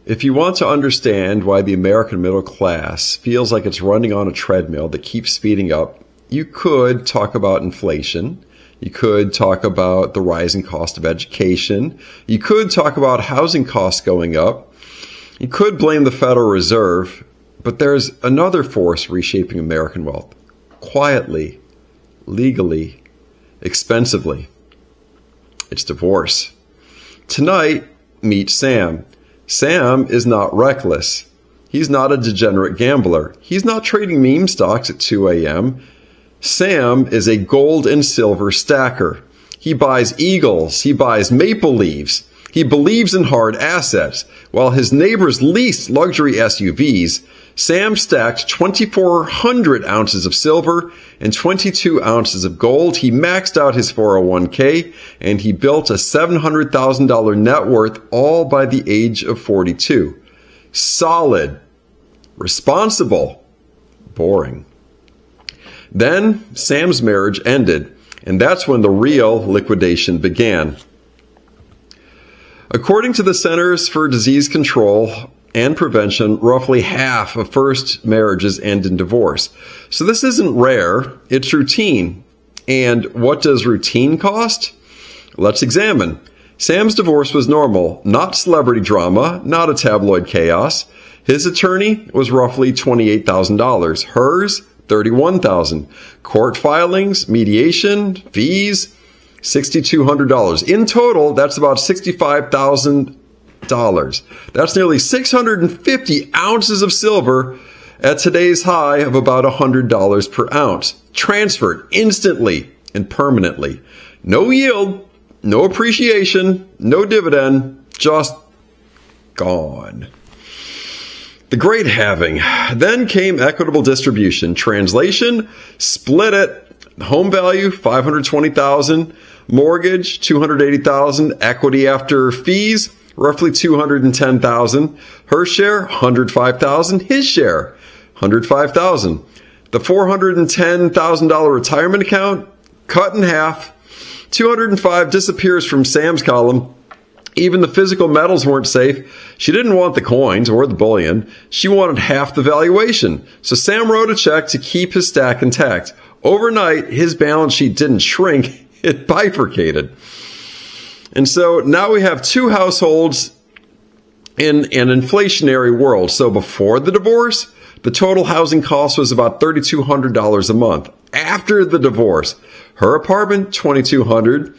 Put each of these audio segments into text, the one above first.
If you want to understand why the American middle class feels like it's running on a treadmill that keeps speeding up, you could talk about inflation. You could talk about the rising cost of education. You could talk about housing costs going up. You could blame the Federal Reserve, but there's another force reshaping American wealth. Quietly, legally, expensively. It's divorce. Tonight, meet Sam. Sam is not reckless. He's not a degenerate gambler. He's not trading meme stocks at 2 a.m. Sam is a gold and silver stacker. He buys eagles. He buys maple leaves. He believes in hard assets. While his neighbors lease luxury SUVs, Sam stacked 2,400 ounces of silver and 22 ounces of gold. He maxed out his 401k, and he built a $700,000 net worth all by the age of 42. Solid. Responsible. Boring. Then Sam's marriage ended, and that's when the real liquidation began. According to the Centers for Disease Control and Prevention, roughly half of first marriages end in divorce. So this isn't rare, it's routine. And what does routine cost? Let's examine. Sam's divorce was normal, not celebrity drama, not a tabloid chaos. His attorney was roughly $28,000. Hers, $31,000. Court filings, mediation, fees, $6,200. In total, that's about $65,000. That's nearly 650 ounces of silver at today's high of about $100 per ounce. Transferred instantly and permanently. No yield, no appreciation, no dividend, just gone. The great halving. Then came equitable distribution. Translation, split it. Home value, $520,000. Mortgage, $280,000. Equity after fees, roughly $210,000. Her share, $105,000. His share, $105,000. The $410,000 retirement account, cut in half. $205,000 disappears from Sam's column. Even the physical metals weren't safe. She didn't want the coins or the bullion. She wanted half the valuation. So Sam wrote a check to keep his stack intact. Overnight, his balance sheet didn't shrink. It bifurcated. And so now we have two households in an inflationary world. So before the divorce, the total housing cost was about $3,200 a month. After the divorce, her apartment, $2,200.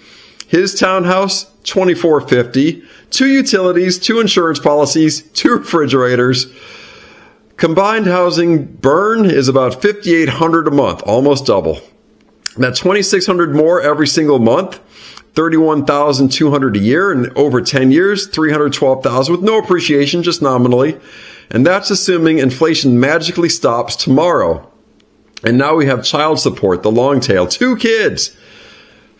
His townhouse, $2,450. 2 utilities, 2 insurance policies, 2 refrigerators. Combined housing burn is about $5,800 a month, almost double. That's $2,600 more every single month, $31,200 a year, and over 10 years, $312,000 with no appreciation, just nominally. And that's assuming inflation magically stops tomorrow. And now we have child support, the long tail, 2 kids.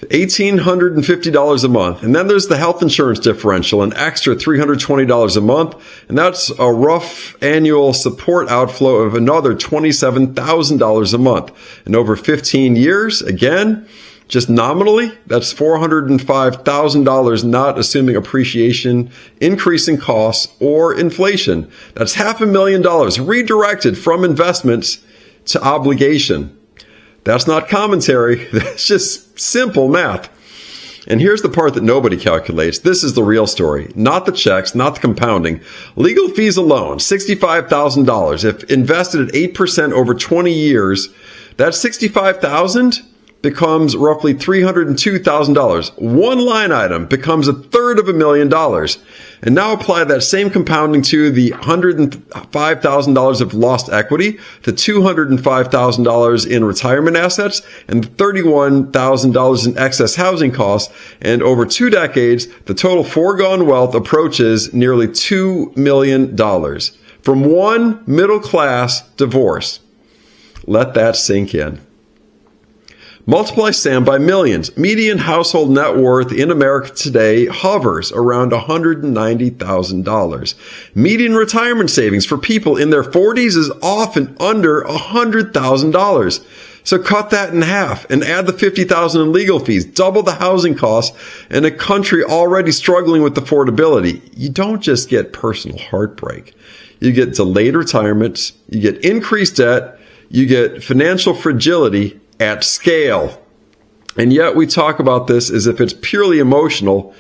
$1,850 a month. And then there's the health insurance differential, an extra $320 a month. And that's a rough annual support outflow of another $27,000 a month. And over 15 years, again, just nominally, that's $405,000, not assuming appreciation, increasing costs, or inflation. That's $500,000 redirected from investments to obligation. That's not commentary. That's just simple math. And here's the part that nobody calculates. This is the real story. Not the checks, not the compounding. Legal fees alone, $65,000. If invested at 8% over 20 years, that $65,000 becomes roughly $302,000. One line item becomes $350,000. And now apply that same compounding to the $105,000 of lost equity, the $205,000 in retirement assets, and the $31,000 in excess housing costs. And over 2 decades, the total foregone wealth approaches nearly $2 million from one middle-class divorce. Let that sink in. Multiply Sam by millions. Median household net worth in America today hovers around $190,000. Median retirement savings for people in their 40s is often under $100,000. So cut that in half and add the $50,000 in legal fees, double the housing costs in a country already struggling with affordability. You don't just get personal heartbreak. You get delayed retirements, you get increased debt, you get financial fragility at scale. And yet we talk about this as if it's purely emotional.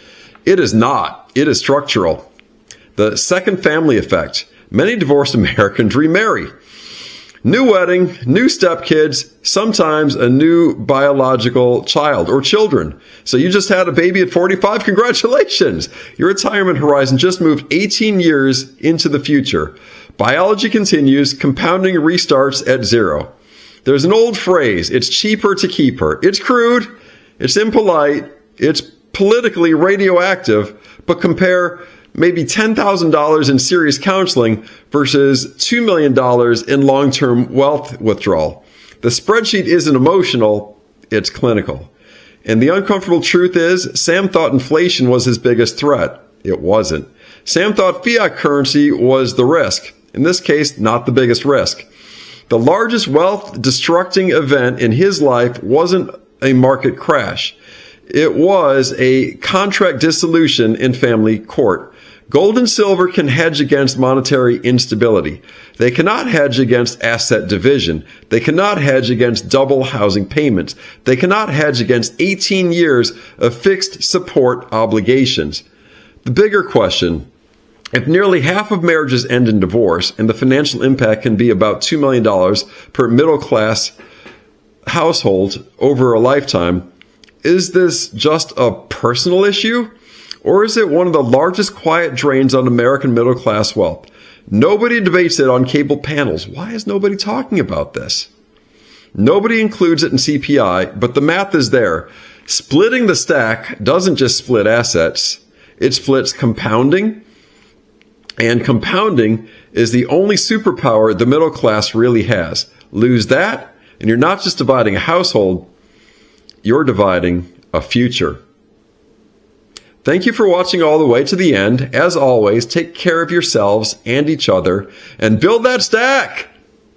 It is not. It is structural. The second family effect. Many divorced Americans remarry. New wedding, new stepkids, sometimes a new biological child or children. So you just had a baby at 45? Congratulations! Your retirement horizon just moved 18 years into the future. Biology continues, compounding restarts at zero. There's an old phrase, it's cheaper to keep her. It's crude, it's impolite, it's politically radioactive, but compare maybe $10,000 in serious counseling versus $2 million in long-term wealth withdrawal. The spreadsheet isn't emotional, it's clinical. And the uncomfortable truth is, Sam thought inflation was his biggest threat. It wasn't. Sam thought fiat currency was the risk. In this case, not the biggest risk. The largest wealth-destructing event in his life wasn't a market crash. It was a contract dissolution in family court. Gold and silver can hedge against monetary instability. They cannot hedge against asset division. They cannot hedge against double housing payments. They cannot hedge against 18 years of fixed support obligations. The bigger question, if nearly half of marriages end in divorce and the financial impact can be about $2 million per middle-class household over a lifetime, is this just a personal issue? Or is it one of the largest quiet drains on American middle-class wealth? Nobody debates it on cable panels. Why is nobody talking about this? Nobody includes it in CPI, but the math is there. Splitting the stack doesn't just split assets. It splits compounding, and compounding is the only superpower the middle class really has. Lose that, and you're not just dividing a household, you're dividing a future. Thank you for watching all the way to the end. As always, take care of yourselves and each other and build that stack.